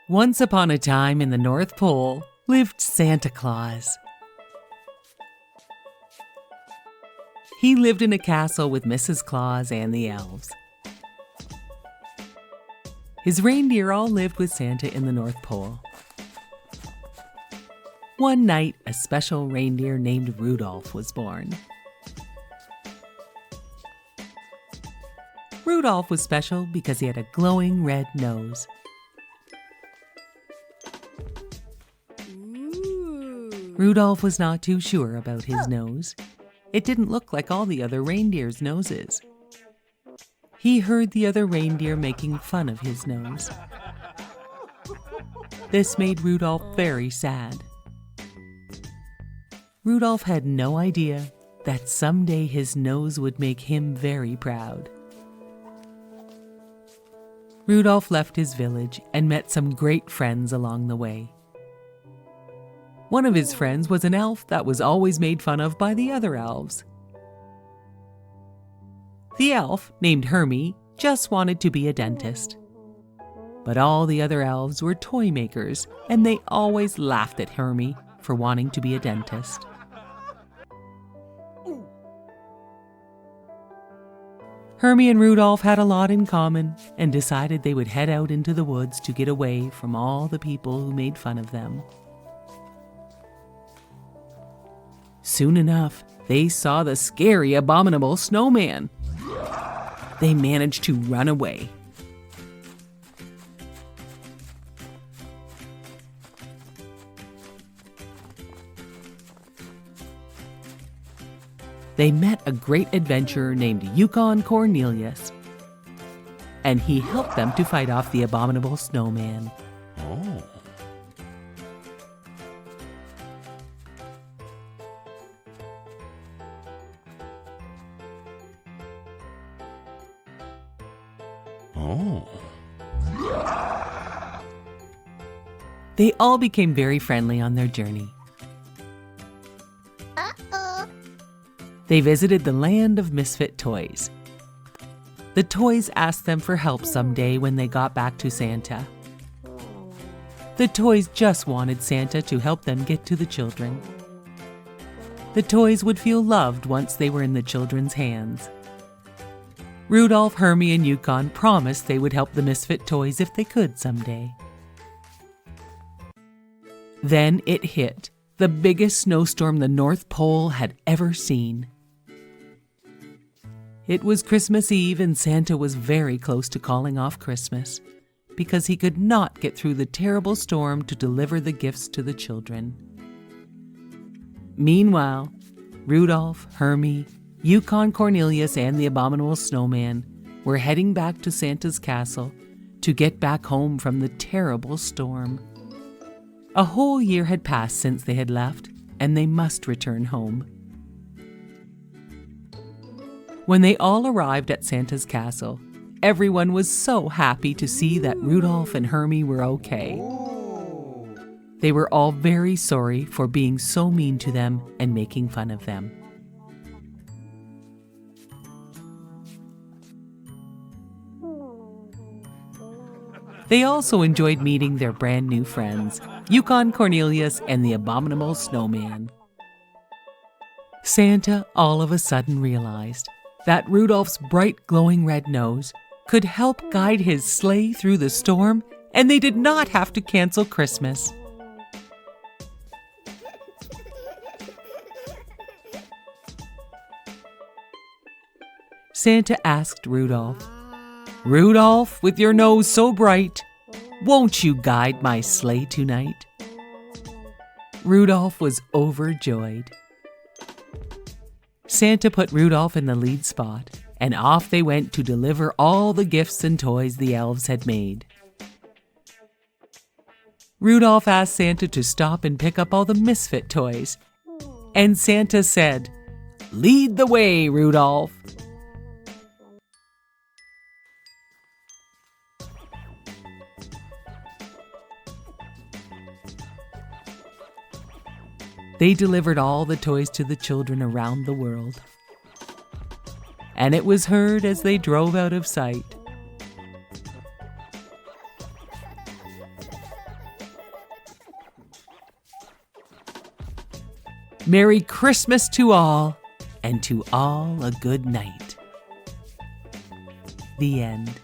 Once upon a time in the North Pole lived Santa Claus. He lived in a castle with Mrs. Claus and the elves. His reindeer all lived with Santa in the North Pole. One night, a special reindeer named Rudolph was born. Rudolph was special because he had a glowing red nose. Rudolph was not too sure about his nose. It didn't look like all the other reindeers' noses. He heard the other reindeer making fun of his nose. This made Rudolph very sad. Rudolph had no idea that someday his nose would make him very proud. Rudolph left his village and met some great friends along the way. One of his friends was an elf that was always made fun of by the other elves. The elf, named Hermie, just wanted to be a dentist. But all the other elves were toy makers, and they always laughed at Hermie for wanting to be a dentist. Hermie and Rudolph had a lot in common and decided they would head out into the woods to get away from all the people who made fun of them. Soon enough, they saw the scary, abominable snowman. They managed to run away. They met a great adventurer named Yukon Cornelius, and he helped them to fight off the abominable snowman. They all became very friendly on their journey. They visited the land of misfit toys. The toys asked them for help someday when they got back to Santa. The toys just wanted Santa to help them get to the children. The toys would feel loved once they were in the children's hands. Rudolph, Hermie, and Yukon promised they would help the misfit toys if they could someday. Then it hit, the biggest snowstorm the North Pole had ever seen. It was Christmas Eve and Santa was very close to calling off Christmas because he could not get through the terrible storm to deliver the gifts to the children. Meanwhile, Rudolph, Hermie, Yukon Cornelius, and the abominable snowman were heading back to Santa's castle to get back home from the terrible storm. A whole year had passed since they had left, and they must return home. When they all arrived at Santa's castle, everyone was so happy to see that Rudolph and Hermie were okay. They were all very sorry for being so mean to them and making fun of them. They also enjoyed meeting their brand new friends, Yukon Cornelius and the abominable snowman. Santa all of a sudden realized that Rudolph's bright glowing red nose could help guide his sleigh through the storm, and they did not have to cancel Christmas. Santa asked Rudolph, "Rudolph, with your nose so bright, won't you guide my sleigh tonight?" Rudolph was overjoyed. Santa put Rudolph in the lead spot, and off they went to deliver all the gifts and toys the elves had made. Rudolph asked Santa to stop and pick up all the misfit toys, and Santa said, "Lead the way, Rudolph." They delivered all the toys to the children around the world. And it was heard as they drove out of sight. Merry Christmas to all, and to all a good night. The end.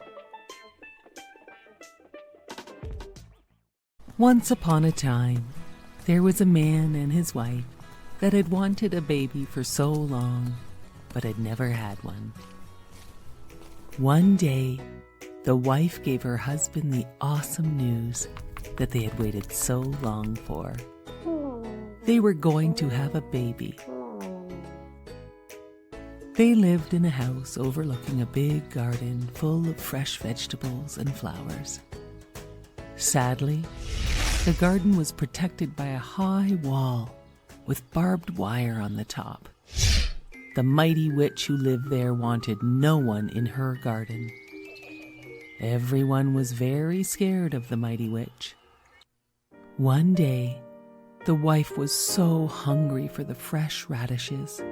Once upon a time, there was a man and his wife that had wanted a baby for so long, but had never had one. One day, the wife gave her husband the awesome news that they had waited so long for. They were going to have a baby. They lived in a house overlooking a big garden full of fresh vegetables and flowers. Sadly, the garden was protected by a high wall with barbed wire on the top. The mighty witch who lived there wanted no one in her garden. Everyone was very scared of the mighty witch. One day, the wife was so hungry for the fresh radishes.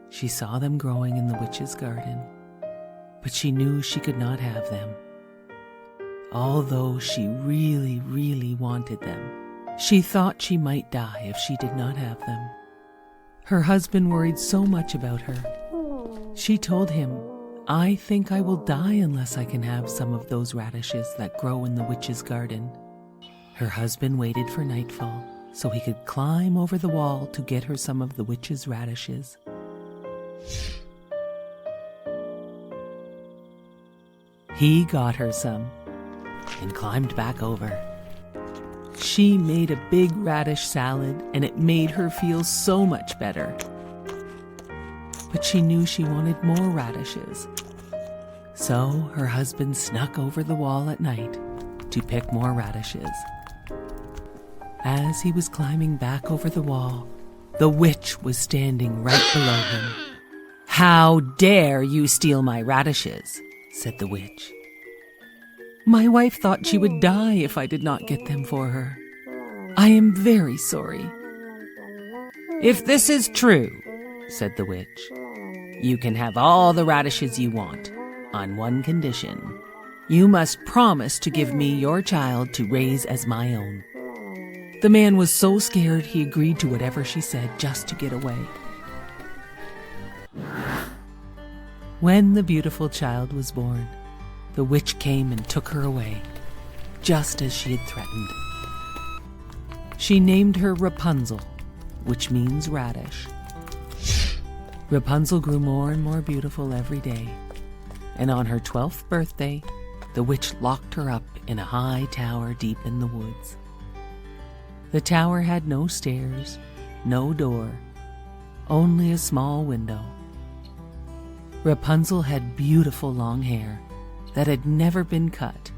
She saw them growing in the witch's garden, but she knew she could not have them. Although she really, really wanted them, she thought she might die if she did not have them. Her husband worried so much about her. She told him, "I think I will die unless I can have some of those radishes that grow in the witch's garden." Her husband waited for nightfall so he could climb over the wall to get her some of the witch's radishes. He got her some and climbed back over. She made a big radish salad, and it made her feel so much better. But she knew she wanted more radishes. So her husband snuck over the wall at night to pick more radishes. As he was climbing back over the wall, the witch was standing right below him. "How dare you steal my radishes?" said the witch. "My wife thought she would die if I did not get them for her. I am very sorry." "If this is true," said the witch, "you can have all the radishes you want, on one condition. You must promise to give me your child to raise as my own." The man was so scared he agreed to whatever she said just to get away. When the beautiful child was born, the witch came and took her away, just as she had threatened. She named her Rapunzel, which means radish. Rapunzel grew more and more beautiful every day, and on her 12th birthday, the witch locked her up in a high tower deep in the woods. The tower had no stairs, no door, only a small window. Rapunzel had beautiful long hair that had never been cut,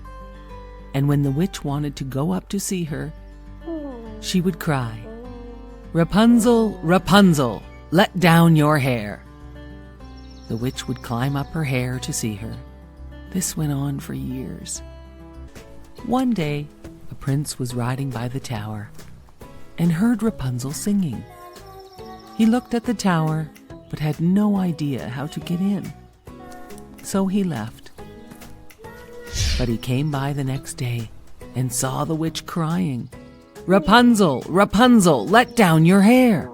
and when the witch wanted to go up to see her, she would cry, "Rapunzel, Rapunzel, let down your hair." The witch would climb up her hair to see her. This went on for years. One day, a prince was riding by the tower and heard Rapunzel singing. He looked at the tower but had no idea how to get in. So he left. But he came by the next day and saw the witch crying, "Rapunzel, Rapunzel, let down your hair."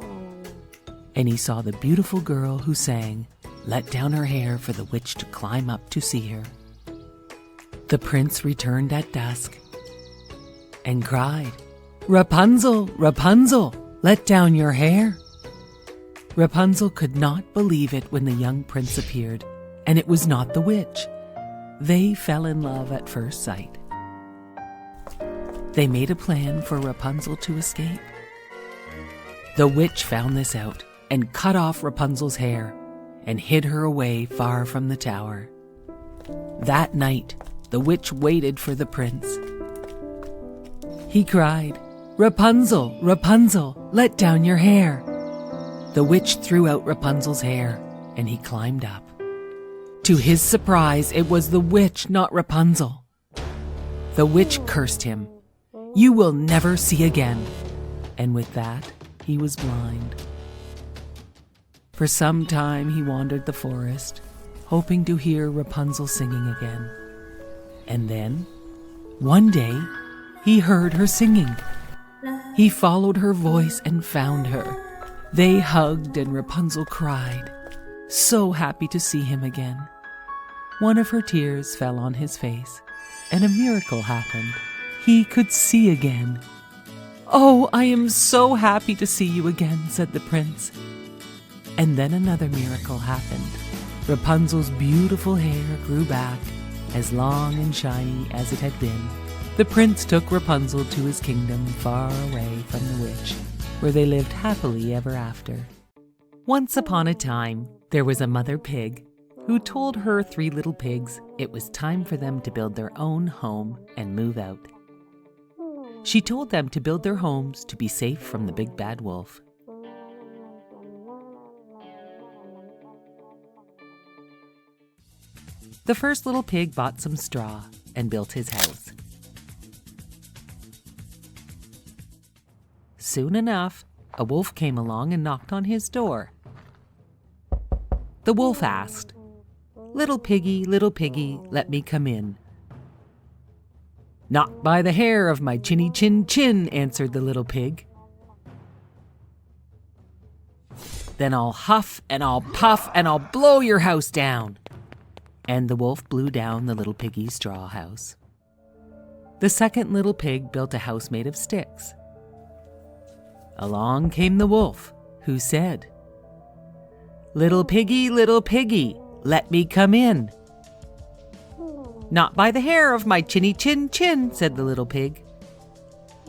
And he saw the beautiful girl who sang, let down her hair for the witch to climb up to see her. The prince returned at dusk and cried, "Rapunzel, Rapunzel, let down your hair." Rapunzel could not believe it when the young prince appeared, and it was not the witch. They fell in love at first sight. They made a plan for Rapunzel to escape. The witch found this out and cut off Rapunzel's hair and hid her away far from the tower. That night, the witch waited for the prince. He cried, "Rapunzel, Rapunzel, let down your hair." The witch threw out Rapunzel's hair, and he climbed up. To his surprise, it was the witch, not Rapunzel. The witch cursed him. "You will never see again." And with that, he was blind. For some time he wandered the forest, hoping to hear Rapunzel singing again. And then, one day, he heard her singing. He followed her voice and found her. They hugged and Rapunzel cried, so happy to see him again. One of her tears fell on his face, and a miracle happened. He could see again. "Oh, I am so happy to see you again," said the prince. And then another miracle happened. Rapunzel's beautiful hair grew back, as long and shiny as it had been. The prince took Rapunzel to his kingdom far away from the witch, where they lived happily ever after. Once upon a time, there was a mother pig who told her 3 little pigs it was time for them to build their own home and move out. She told them to build their homes to be safe from the big bad wolf. The first little pig bought some straw and built his house. Soon enough, a wolf came along and knocked on his door. The wolf asked, little piggy, let me come in." "Not by the hair of my chinny chin chin," answered the little pig. "Then I'll huff and I'll puff and I'll blow your house down." And the wolf blew down the little piggy's straw house. The second little pig built a house made of sticks. Along came the wolf, who said, little piggy, let me come in." "Not by the hair of my chinny chin chin," said the little pig.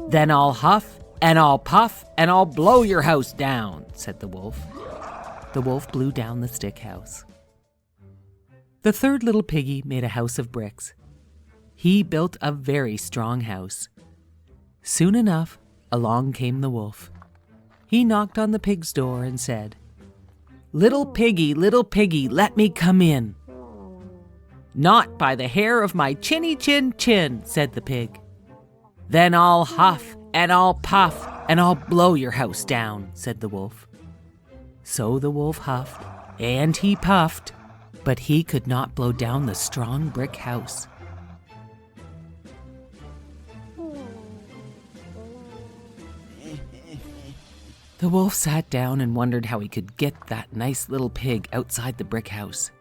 "Then I'll huff and I'll puff and I'll blow your house down," said the wolf. The wolf blew down the stick house. The third little piggy made a house of bricks. He built a very strong house. Soon enough, along came the wolf. He knocked on the pig's door and said, little piggy, let me come in." "Not by the hair of my chinny chin chin," said the pig. "Then I'll huff and I'll puff and I'll blow your house down," said the wolf. So the wolf huffed and he puffed, but he could not blow down the strong brick house. The wolf sat down and wondered how he could get that nice little pig outside the brick house.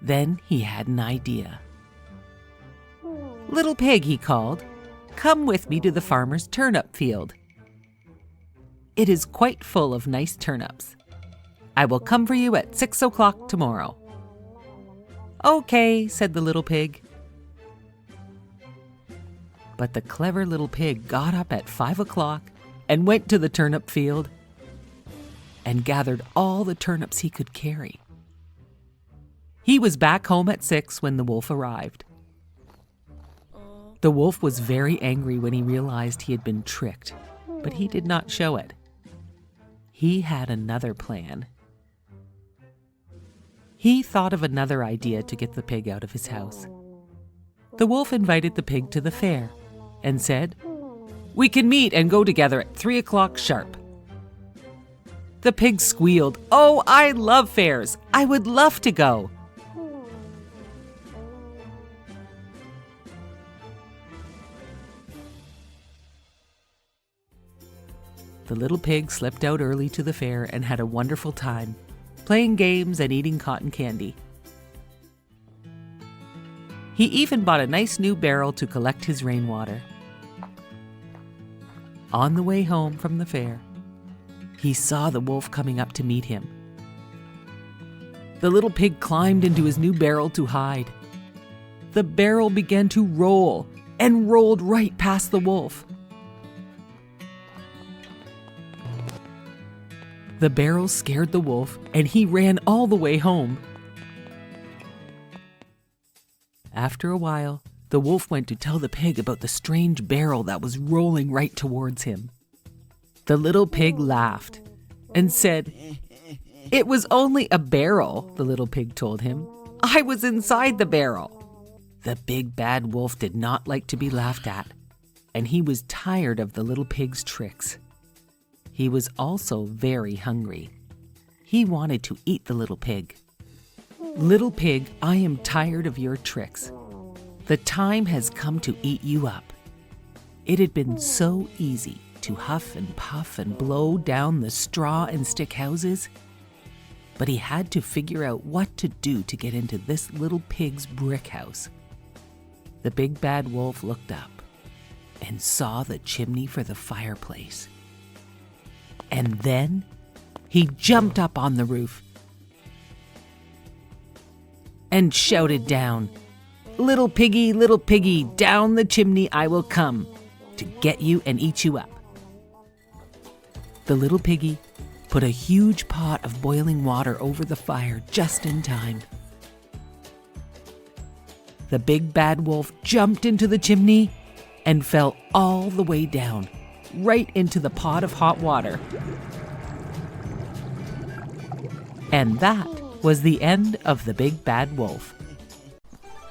Then he had an idea. "Little pig," he called, "come with me to the farmer's turnip field. It is quite full of nice turnips. I will come for you at 6 o'clock tomorrow." "Okay," said the little pig. But the clever little pig got up at 5 o'clock and went to the turnip field and gathered all the turnips he could carry. He was back home at 6 when the wolf arrived. The wolf was very angry when he realized he had been tricked, but he did not show it. He had another plan. He thought of another idea to get the pig out of his house. The wolf invited the pig to the fair and said, "We can meet and go together at 3 o'clock sharp." The pig squealed, "Oh, I love fairs. I would love to go." The little pig slipped out early to the fair and had a wonderful time, playing games and eating cotton candy. He even bought a nice new barrel to collect his rainwater. On the way home from the fair, he saw the wolf coming up to meet him. The little pig climbed into his new barrel to hide. The barrel began to roll and rolled right past the wolf. The barrel scared the wolf, and he ran all the way home. After a while, the wolf went to tell the pig about the strange barrel that was rolling right towards him. The little pig laughed and said, "It was only a barrel," the little pig told him. "I was inside the barrel." The big bad wolf did not like to be laughed at, and he was tired of the little pig's tricks. He was also very hungry. He wanted to eat the little pig. "Little pig, I am tired of your tricks. The time has come to eat you up. It had been so easy, to huff and puff and blow down the straw and stick houses, but he had to figure out what to do to get into this little pig's brick house. The big bad wolf looked up and saw the chimney for the fireplace. And then he jumped up on the roof and shouted down, little piggy, down the chimney I will come to get you and eat you up." The little piggy put a huge pot of boiling water over the fire just in time. The big bad wolf jumped into the chimney and fell all the way down, right into the pot of hot water. And that was the end of the big bad wolf.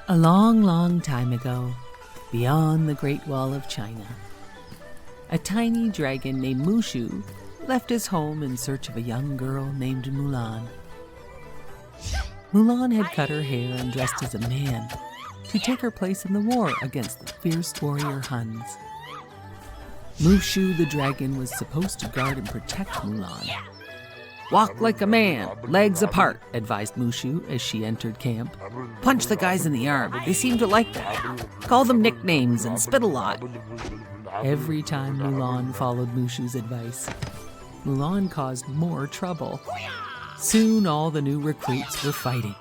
A long, long time ago, beyond the Great Wall of China, a tiny dragon named Mushu left his home in search of a young girl named Mulan. Mulan had cut her hair and dressed as a man to take her place in the war against the fierce warrior Huns. Mushu the dragon was supposed to guard and protect Mulan. "Walk like a man, legs apart," advised Mushu as she entered camp. "Punch the guys in the arm, they seem to like that. Call them nicknames and spit a lot." Every time Mulan followed Mushu's advice, Mulan caused more trouble. Soon all the new recruits were fighting.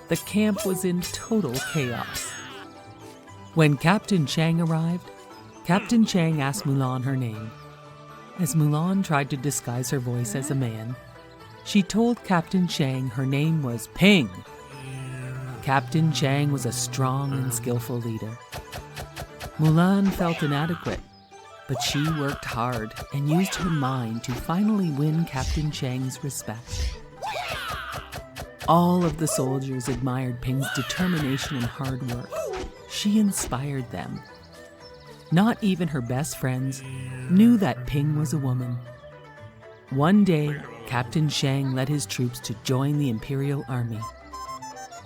The camp was in total chaos. When Captain Chang arrived, Captain Chang asked Mulan her name. As Mulan tried to disguise her voice as a man, she told Captain Chang her name was Ping. Captain Chang was a strong and skillful leader. Mulan felt inadequate, but she worked hard and used her mind to finally win Captain Chang's respect. All of the soldiers admired Ping's determination and hard work. She inspired them. Not even her best friends knew that Ping was a woman. One day, Captain Chang led his troops to join the Imperial Army.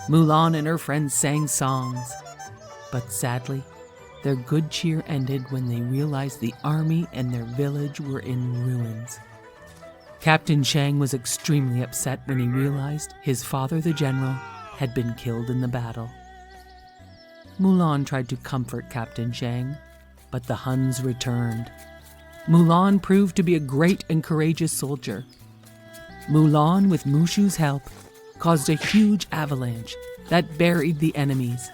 Mulan and her friends sang songs, but sadly, their good cheer ended when they realized the army and their village were in ruins. Captain Chang was extremely upset when he realized his father, the general, had been killed in the battle. Mulan tried to comfort Captain Chang, but the Huns returned. Mulan proved to be a great and courageous soldier. Mulan, with Mushu's help, caused a huge avalanche that buried the enemies.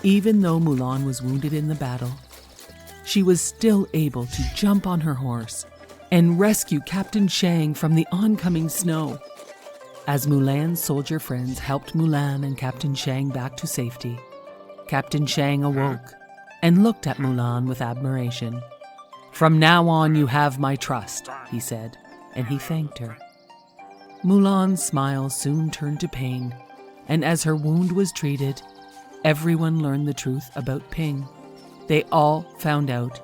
Even though Mulan was wounded in the battle, she was still able to jump on her horse and rescue Captain Chang from the oncoming snow. As Mulan's soldier friends helped Mulan and Captain Chang back to safety, Captain Chang awoke and looked at Mulan with admiration. "From now on, you have my trust," he said, and he thanked her. Mulan's smile soon turned to pain, and as her wound was treated, everyone learned the truth about Ping. They all found out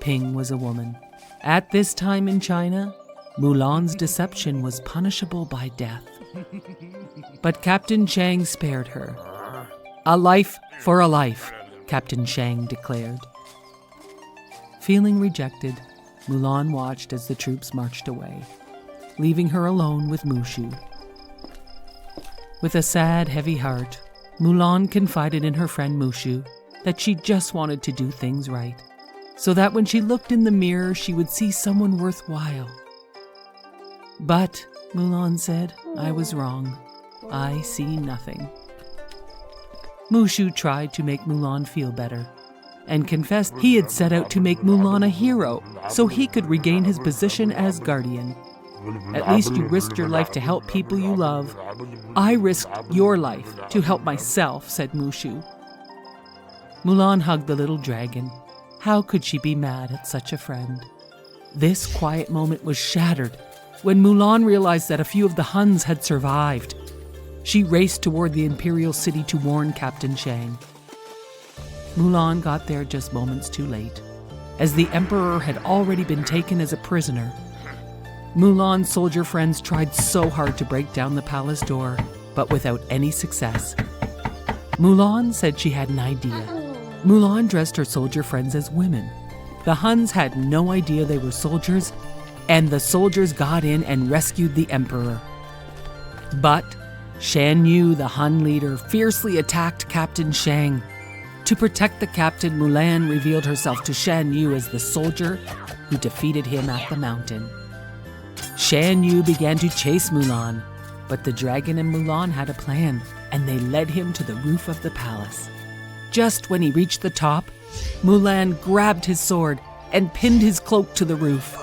Ping was a woman. At this time in China, Mulan's deception was punishable by death. But Captain Chang spared her. "A life for a life," Captain Chang declared. Feeling rejected, Mulan watched as the troops marched away, leaving her alone with Mushu. With a sad, heavy heart, Mulan confided in her friend Mushu that she just wanted to do things right, so that when she looked in the mirror, she would see someone worthwhile. "But," Mulan said, "I was wrong. I see nothing." Mushu tried to make Mulan feel better and confessed he had set out to make Mulan a hero so he could regain his position as guardian. "At least you risked your life to help people you love. I risked your life to help myself," said Mushu. Mulan hugged the little dragon. How could she be mad at such a friend? This quiet moment was shattered when Mulan realized that a few of the Huns had survived. She raced toward the imperial city to warn Captain Chang. Mulan got there just moments too late, as the emperor had already been taken as a prisoner. Mulan's soldier friends tried so hard to break down the palace door, but without any success. Mulan said she had an idea. Mulan dressed her soldier friends as women, The Huns had no idea they were soldiers, and the soldiers got in and rescued the emperor. But Shan Yu, the Hun leader, fiercely attacked Captain Shang. To protect the captain, Mulan revealed herself to Shan Yu as the soldier who defeated him at the mountain. Shan Yu began to chase Mulan, but the dragon and Mulan had a plan, and they led him to the roof of the palace. Just when he reached the top, Mulan grabbed his sword and pinned his cloak to the roof.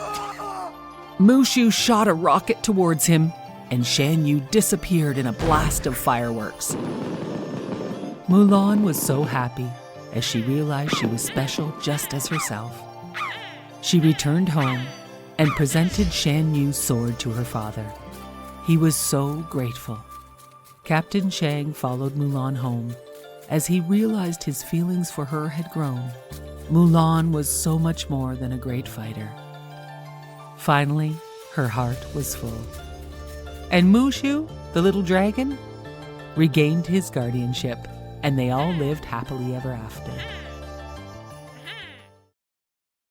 Mushu shot a rocket towards him, and Shan Yu disappeared in a blast of fireworks. Mulan was so happy as she realized she was special just as herself. She returned home and presented Shan Yu's sword to her father. He was so grateful. Captain Shang followed Mulan home as he realized his feelings for her had grown. Mulan was so much more than a great fighter. Finally, her heart was full. And Mushu, the little dragon, regained his guardianship, and they all lived happily ever after.